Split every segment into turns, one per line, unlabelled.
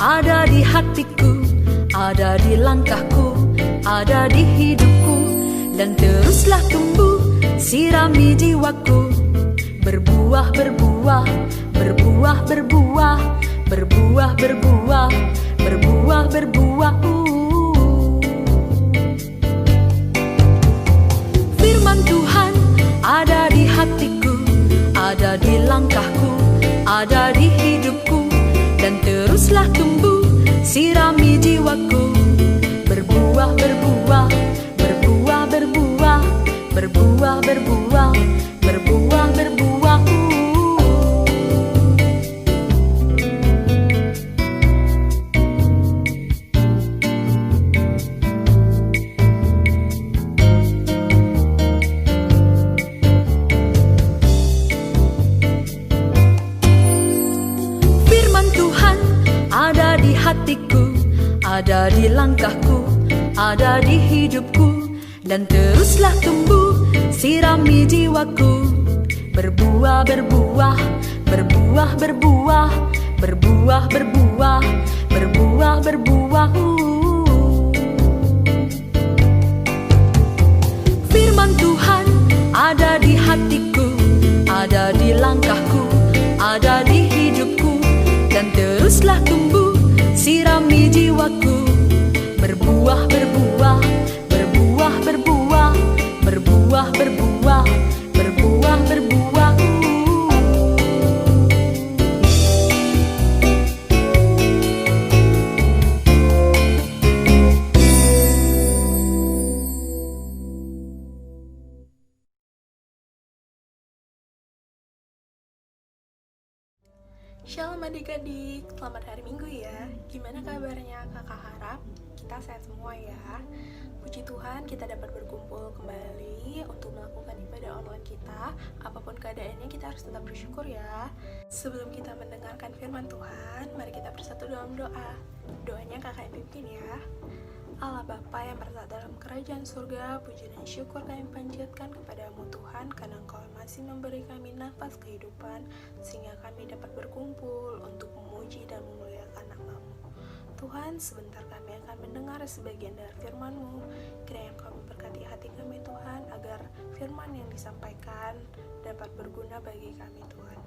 Ada di hatiku, ada di langkahku, ada di hidupku, dan teruslah tumbuh, sirami jiwaku. Berbuah, berbuah, berbuah, berbuah, berbuah, berbuah, berbuah, berbuah. Firman Tuhan ada di hatiku, ada di langkahku, ada di hidupku, dan teruslah tumbuh, sirami jiwaku. Berbuah, berbuah, berbuah, berbuah, berbuah, berbuah, berbuah, berbuah. Ada di hatiku, ada di langkahku, ada di hidupku, dan teruslah tumbuh, sirami jiwaku. Berbuah, berbuah, berbuah, berbuah, berbuah, berbuah, berbuah, berbuah. Firman Tuhan ada di hatiku, ada di langkahku, ada di hidupku, dan teruslah tumbuh, sirami jiwaku. Berbuah, berbuah, berbuah, berbuah, berbuah, berbuah, berbuah, berbuah.
Shalom adik-adik, selamat hari Minggu ya. Gimana kabarnya? Kakak harap kita sehat semua ya. Puji Tuhan kita dapat berkumpul kembali untuk melakukan ibadah online kita. Apapun keadaannya kita harus tetap bersyukur ya. Sebelum kita mendengarkan firman Tuhan, mari kita bersatu dalam doa. Doanya kakak yang pimpin ya. Allah Bapa yang berada dalam kerajaan surga, puji dan syukur kami panjatkan kepadamu Tuhan, karena Engkau masih memberi kami nafas kehidupan, sehingga kami dapat berkumpul untuk memuji dan memuliakan nama-Mu. Tuhan, sebentar kami akan mendengar sebagian dari firman-Mu. Kiranya Engkau memberkati hati kami Tuhan, agar firman yang disampaikan dapat berguna bagi kami Tuhan.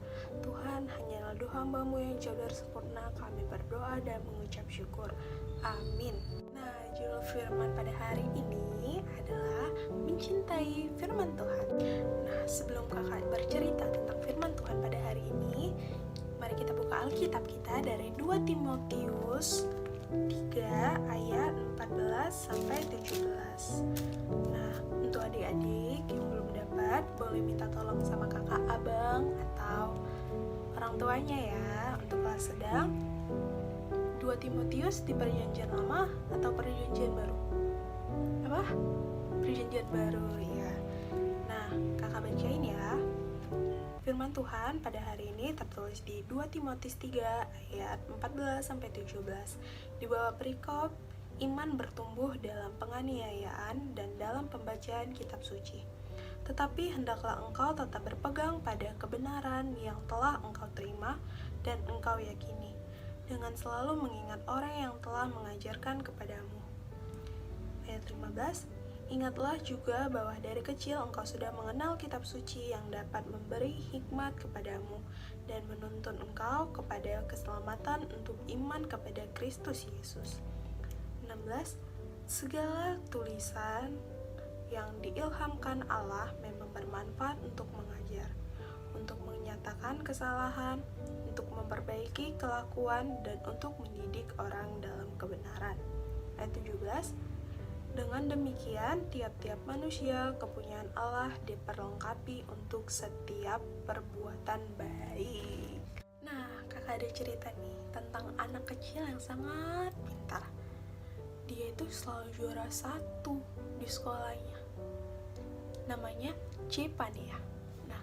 Tuhan, hanyalah doa hamba-Mu yang jauh dari sempurna, kami berdoa dan mengucap syukur. Amin. Nah, judul firman pada hari ini adalah mencintai firman Tuhan. Nah, sebelum kakak bercerita tentang firman Tuhan pada hari ini, mari kita buka Alkitab kita dari 2 Timotius 3 ayat 14 sampai 17. Nah, untuk adik-adik yang belum dapat, boleh minta tolong sama kakak, abang, atau orang tuanya ya, untuk kelas sedang. 2 Timotius di perjanjian lama atau perjanjian baru? Apa? Perjanjian baru ya. Nah, kakak bacain ya. Firman Tuhan pada hari ini tertulis di 2 Timotius 3 ayat 14 sampai 17. Di bawah perikop iman bertumbuh dalam penganiayaan dan dalam pembacaan kitab suci. Tetapi hendaklah engkau tetap berpegang pada kebenaran yang telah engkau terima dan engkau yakini, dengan selalu mengingat orang yang telah mengajarkan kepadamu. Ayat 15, ingatlah juga bahwa dari kecil engkau sudah mengenal kitab suci yang dapat memberi hikmat kepadamu dan menuntun engkau kepada keselamatan untuk iman kepada Kristus Yesus. 16, segala tulisan yang diilhamkan Allah memang bermanfaat untuk mengajar, untuk menyatakan kesalahan, untuk memperbaiki kelakuan, dan untuk mendidik orang dalam kebenaran. Ayat 17, Dengan demikian, tiap-tiap manusia kepunyaan Allah diperlengkapi untuk setiap perbuatan baik. Nah, kakak ada cerita nih tentang anak kecil yang sangat pintar. Dia itu selalu juara 1 di sekolahnya. Namanya Cepania. Nah,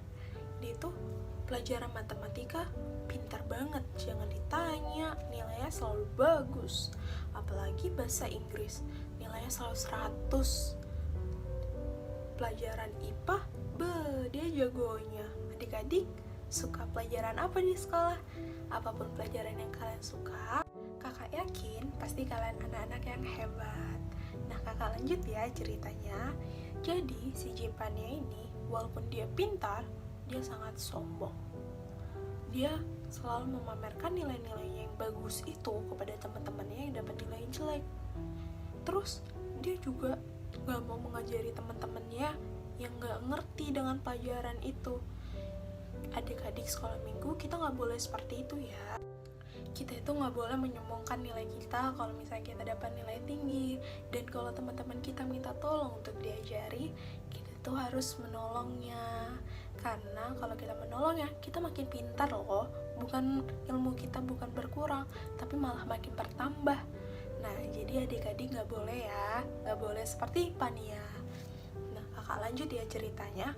dia itu pelajaran matematika pintar banget, jangan ditanya, nilainya selalu bagus. Apalagi bahasa Inggris, nilainya selalu 100. Pelajaran IPA, dia jagonya. Adik-adik suka pelajaran apa di sekolah? Apapun pelajaran yang kalian suka, kakak yakin pasti kalian anak-anak yang hebat. Nah, kakak lanjut ya ceritanya. Jadi si Cepania ini walaupun dia pintar, dia sangat sombong. Dia selalu memamerkan nilai-nilainya yang bagus itu kepada teman-temannya yang dapat nilai jelek. Terus dia juga gak mau mengajari teman-temannya yang gak ngerti dengan pelajaran itu. Adik-adik sekolah minggu, kita gak boleh seperti itu ya. Kita itu gak boleh menyombongkan nilai kita kalau misalnya kita dapat nilai tinggi. Dan kalau teman-teman kita minta tolong untuk diajari, kita tuh harus menolongnya. Karena kalau kita menolongnya, kita makin pintar loh. Bukan ilmu kita bukan berkurang, tapi malah makin bertambah. Nah, jadi adik-adik gak boleh ya, gak boleh seperti Pania. Nah, kakak lanjut ya ceritanya.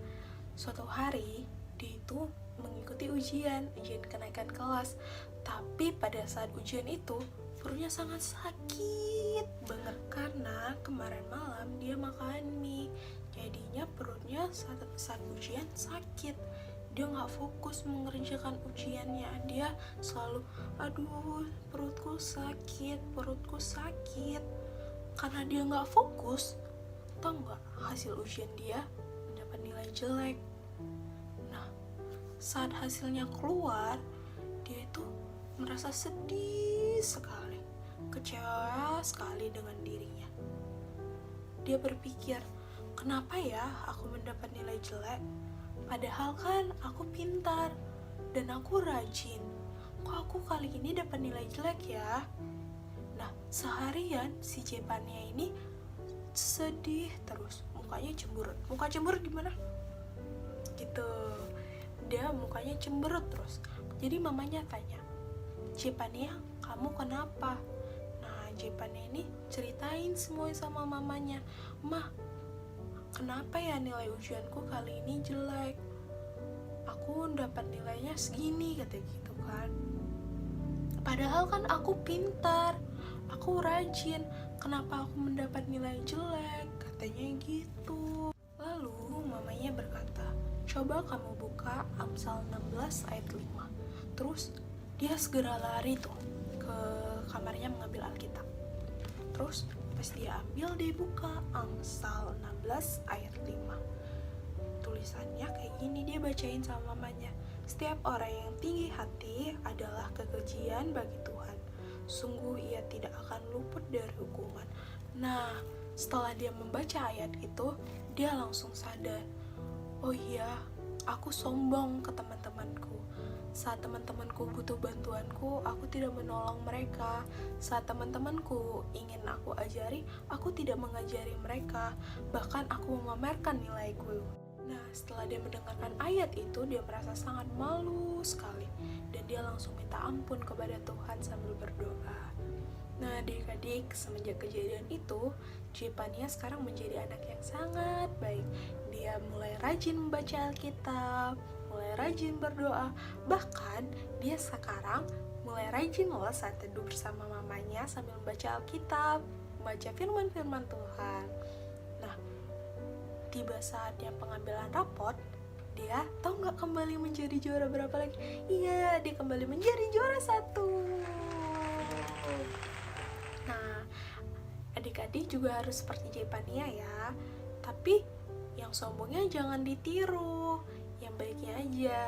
Suatu hari, dia itu mengikuti ujian kenaikan kelas. Tapi pada saat ujian itu, perutnya sangat sakit banget. Karena kemarin malam dia makan mie. Jadinya perutnya saat ujian sakit. Dia gak fokus mengerjakan ujiannya. Dia selalu, aduh perutku sakit. Karena dia gak fokus, tau gak hasil ujian dia mendapat nilai jelek. Nah, saat hasilnya keluar, dia itu merasa sedih sekali, kecewa sekali dengan dirinya. Dia berpikir, kenapa ya aku mendapat nilai jelek? Padahal kan aku pintar dan aku rajin. Kok aku kali ini dapat nilai jelek ya? Nah, seharian si Cepania ini sedih terus, mukanya cemberut. Muka cemberut gimana? Gitu. Dia mukanya cemberut terus. Jadi mamanya tanya, Cepania, kamu kenapa? Nah, Cepania ini ceritain semuanya sama mamanya. Mah, kenapa ya nilai ujianku kali ini jelek? Aku dapat nilainya segini, kata gitu kan. Padahal kan aku pintar, aku rajin. Kenapa aku mendapat nilai jelek? Katanya gitu. Lalu mamanya berkata, coba kamu buka Amsal 16 ayat 5. Terus dia segera lari tuh ke kamarnya mengambil Alkitab. Terus pas dia ambil, dia buka Amsal 16 ayat 5. Tulisannya kayak gini, dia bacain sama mamanya. Setiap orang yang tinggi hati adalah kekejian bagi Tuhan. Sungguh ia tidak akan luput dari hukuman. Nah, setelah dia membaca ayat itu, dia langsung sadar. Oh iya, aku sombong ke teman-temanku. Saat teman-temanku butuh bantuanku, aku tidak menolong mereka. Saat teman-temanku ingin aku ajari, aku tidak mengajari mereka. Bahkan aku memamerkan nilaiku. Nah, setelah dia mendengarkan ayat itu, dia merasa sangat malu sekali. Dan dia langsung minta ampun kepada Tuhan sambil berdoa. Nah, adik-adik, semenjak kejadian itu, Cepania sekarang menjadi anak yang sangat baik. Dia mulai rajin membaca Alkitab, mulai rajin berdoa. Bahkan, dia sekarang mulai rajin loh saat teduh bersama mamanya sambil membaca Alkitab, membaca firman-firman Tuhan. Nah, tiba saatnya pengambilan raport, dia tahu nggak kembali menjadi juara berapa lagi? Iya, dia kembali menjadi juara 1. Nah, adik-adik juga harus seperti Cepania ya. Tapi yang sombongnya jangan ditiru, yang baiknya aja.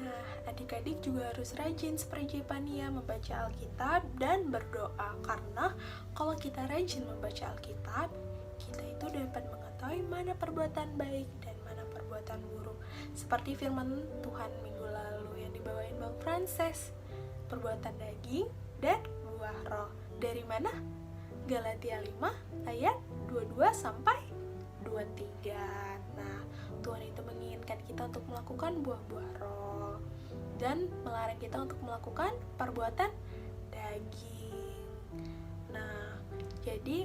Nah, adik-adik juga harus rajin seperti Cepania membaca Alkitab dan berdoa. Karena kalau kita rajin membaca Alkitab, kita itu dapat mengetahui mana perbuatan baik dan mana perbuatan buruk. Seperti firman Tuhan minggu lalu yang dibawain Bang Frances, perbuatan daging dan buah roh. Dari mana? Galatia 5 ayat 12. 22 sampai 23. Nah, Tuhan itu menginginkan kita untuk melakukan buah-buah roh dan melarang kita untuk melakukan perbuatan daging. Nah, jadi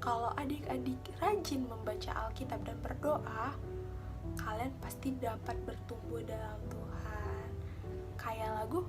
kalau adik-adik rajin membaca Alkitab dan berdoa, kalian pasti dapat bertumbuh dalam Tuhan. Kayak lagu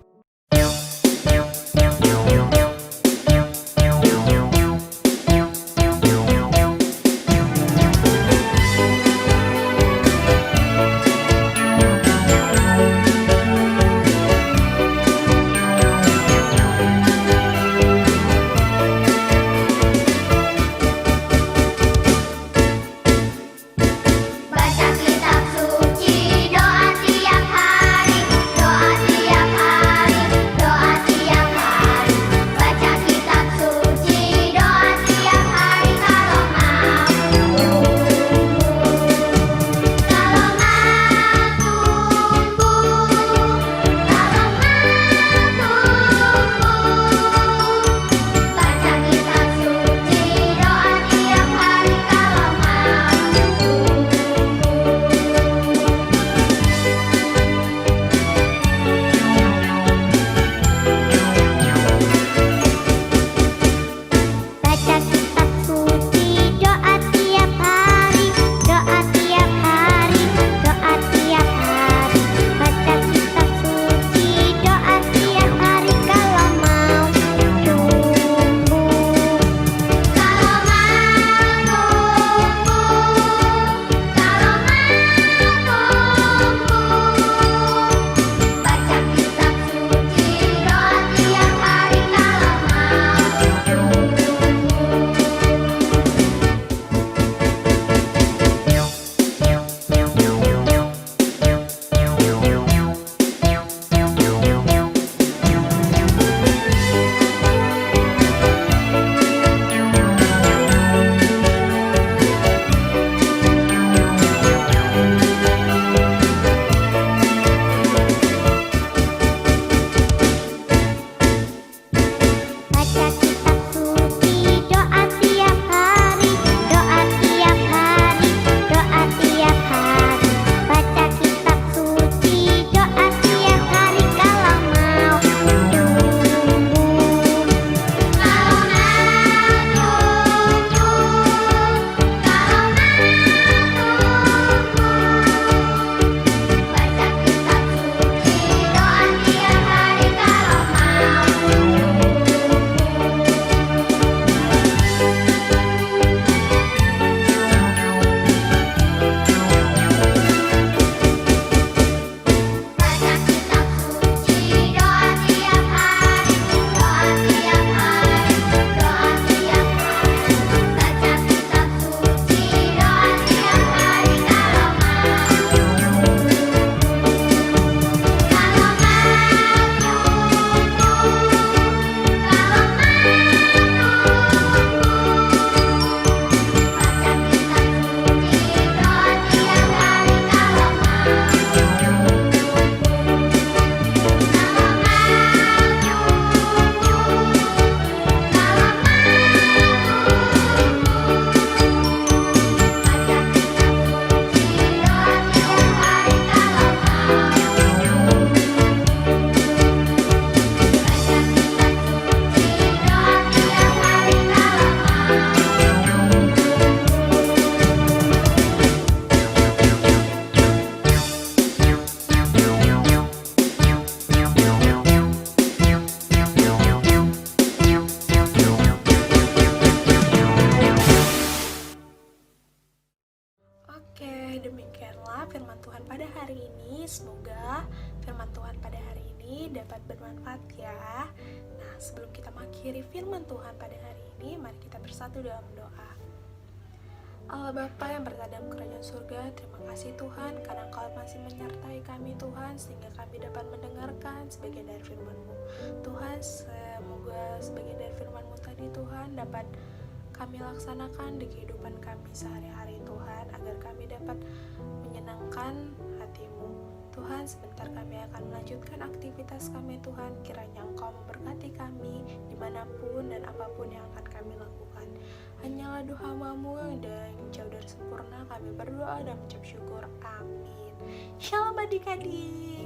demikianlah firman Tuhan pada hari ini. Semoga firman Tuhan pada hari ini dapat bermanfaat ya. Nah, sebelum kita mengakhiri firman Tuhan pada hari ini, mari kita bersatu dalam doa. Allah Bapa yang berada dalam kerajaan surga, terima kasih Tuhan karena Engkau masih menyertai kami Tuhan, sehingga kami dapat mendengarkan sebagian dari firman-Mu. Tuhan, semoga sebagian dari firman-Mu tadi Tuhan dapat kami laksanakan di kehidupan kami sehari-hari Tuhan, agar kami dapat menyenangkan hati-Mu. Tuhan, sebentar kami akan melanjutkan aktivitas kami Tuhan. Kiranya Engkau memberkati kami dimanapun dan apapun yang akan kami lakukan. Hanyalah doa hamba-Mu dan jauh dari sempurna, kami berdoa dan mengucap syukur. Amin. Shalom adik-adik.